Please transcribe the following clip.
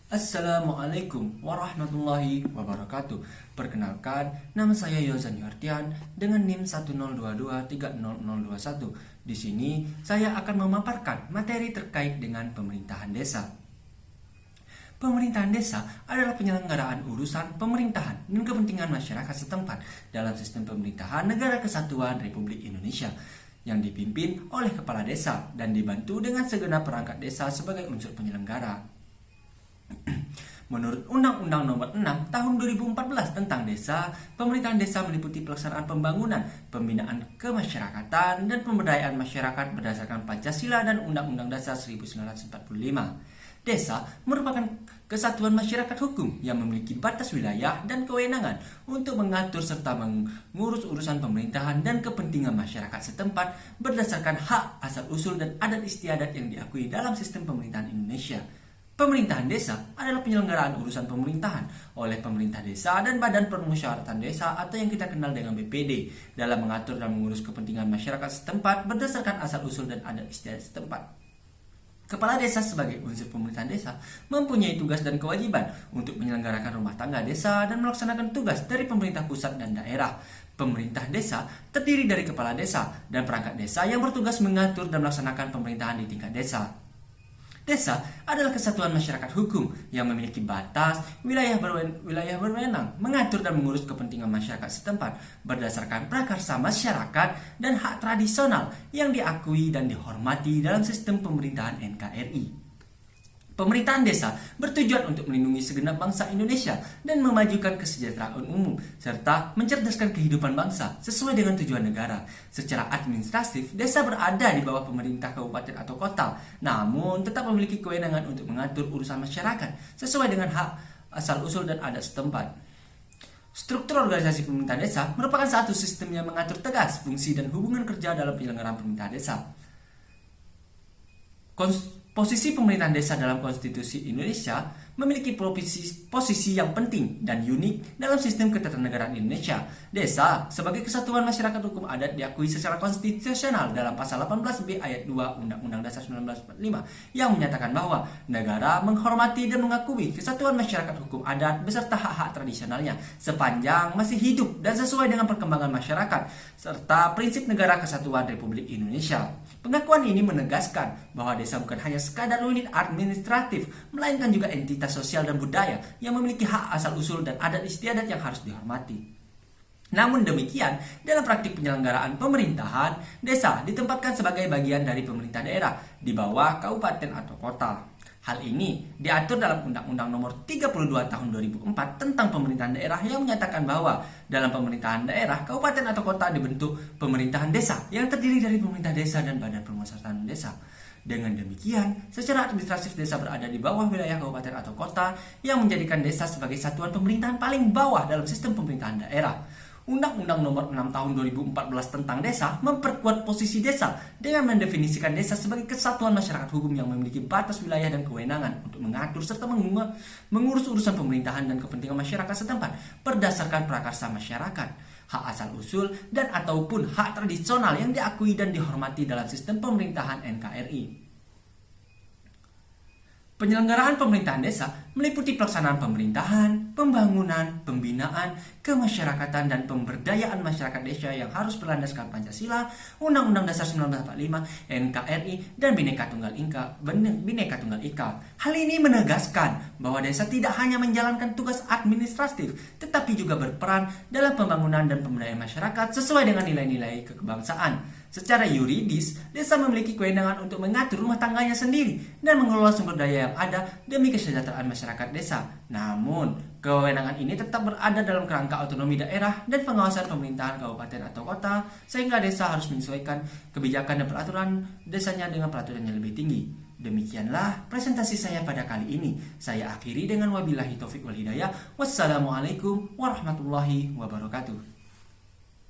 Assalamualaikum warahmatullahi wabarakatuh. Perkenalkan, nama saya Yozan Yuartian dengan NIM 102230021. Di sini saya akan memaparkan materi terkait dengan pemerintahan desa. Pemerintahan desa adalah penyelenggaraan urusan pemerintahan dan kepentingan masyarakat setempat dalam sistem pemerintahan Negara Kesatuan Republik Indonesia yang dipimpin oleh kepala desa dan dibantu dengan segenap perangkat desa sebagai unsur penyelenggara. Menurut Undang-Undang Nomor 6 Tahun 2014 tentang Desa, pemerintahan desa meliputi pelaksanaan pembangunan, pembinaan kemasyarakatan, dan pemberdayaan masyarakat berdasarkan Pancasila dan Undang-Undang Dasar 1945. Desa merupakan kesatuan masyarakat hukum yang memiliki batas wilayah dan kewenangan untuk mengatur serta mengurus urusan pemerintahan dan kepentingan masyarakat setempat berdasarkan hak asal-usul dan adat istiadat yang diakui dalam sistem pemerintahan Indonesia. Pemerintahan desa adalah penyelenggaraan urusan pemerintahan oleh pemerintah desa dan Badan Permusyawaratan Desa atau yang kita kenal dengan BPD dalam mengatur dan mengurus kepentingan masyarakat setempat berdasarkan asal-usul dan adat istiadat setempat. Kepala desa sebagai unsur pemerintahan desa mempunyai tugas dan kewajiban untuk menyelenggarakan rumah tangga desa dan melaksanakan tugas dari pemerintah pusat dan daerah. Pemerintah desa terdiri dari kepala desa dan perangkat desa yang bertugas mengatur dan melaksanakan pemerintahan di tingkat desa. Desa adalah kesatuan masyarakat hukum yang memiliki batas, wilayah berwenang, mengatur dan mengurus kepentingan masyarakat setempat berdasarkan prakarsa masyarakat dan hak tradisional yang diakui dan dihormati dalam sistem pemerintahan NKRI. Pemerintahan desa bertujuan untuk melindungi segenap bangsa Indonesia dan memajukan kesejahteraan umum serta mencerdaskan kehidupan bangsa sesuai dengan tujuan negara. Secara administratif, desa berada di bawah pemerintah kabupaten atau kota, namun tetap memiliki kewenangan untuk mengatur urusan masyarakat sesuai dengan hak asal-usul dan adat setempat. Struktur organisasi pemerintahan desa merupakan satu sistem yang mengatur tegas fungsi dan hubungan kerja dalam penyelenggaraan pemerintahan desa. Posisi pemerintahan desa dalam konstitusi Indonesia memiliki posisi yang penting dan unik dalam sistem ketatanegaraan Indonesia. Desa sebagai kesatuan masyarakat hukum adat diakui secara konstitusional dalam pasal 18B ayat 2 Undang-Undang Dasar 1945 yang menyatakan bahwa negara menghormati dan mengakui kesatuan masyarakat hukum adat beserta hak-hak tradisionalnya sepanjang masih hidup dan sesuai dengan perkembangan masyarakat serta prinsip negara kesatuan Republik Indonesia. Pengakuan ini menegaskan bahwa desa bukan hanya sekadar unit administratif, melainkan juga entitas sosial dan budaya yang memiliki hak asal-usul dan adat istiadat yang harus dihormati. Namun demikian, dalam praktik penyelenggaraan pemerintahan, desa ditempatkan sebagai bagian dari pemerintah daerah di bawah kabupaten atau kota. Hal ini diatur dalam Undang-Undang Nomor 32 Tahun 2004 tentang pemerintahan daerah yang menyatakan bahwa dalam pemerintahan daerah, kabupaten atau kota dibentuk pemerintahan desa yang terdiri dari pemerintah desa dan Badan Permusyawaratan Desa. Dengan demikian, secara administratif desa berada di bawah wilayah kabupaten atau kota yang menjadikan desa sebagai satuan pemerintahan paling bawah dalam sistem pemerintahan daerah. Undang-Undang Nomor 6 Tahun 2014 tentang desa memperkuat posisi desa dengan mendefinisikan desa sebagai kesatuan masyarakat hukum yang memiliki batas wilayah dan kewenangan untuk mengatur serta mengurus urusan pemerintahan dan kepentingan masyarakat setempat berdasarkan prakarsa masyarakat, hak asal-usul dan ataupun hak tradisional yang diakui dan dihormati dalam sistem pemerintahan NKRI. Penyelenggaraan pemerintahan desa meliputi pelaksanaan pemerintahan, pembangunan, pembinaan, kemasyarakatan, dan pemberdayaan masyarakat desa yang harus berlandaskan Pancasila, Undang-Undang Dasar 1945, NKRI, dan Bhinneka Tunggal Ika. Hal ini menegaskan bahwa desa tidak hanya menjalankan tugas administratif, tetapi juga berperan dalam pembangunan dan pemberdayaan masyarakat sesuai dengan nilai-nilai kebangsaan. Secara yuridis, desa memiliki kewenangan untuk mengatur rumah tangganya sendiri dan mengelola sumber daya yang ada demi kesejahteraan masyarakat desa. Namun, kewenangan ini tetap berada dalam kerangka otonomi daerah dan pengawasan pemerintahan kabupaten atau kota, sehingga desa harus menyesuaikan kebijakan dan peraturan desanya dengan peraturan yang lebih tinggi. Demikianlah presentasi saya pada kali ini. Saya akhiri dengan wabillahi taufik wal hidayah. Wassalamualaikum warahmatullahi wabarakatuh.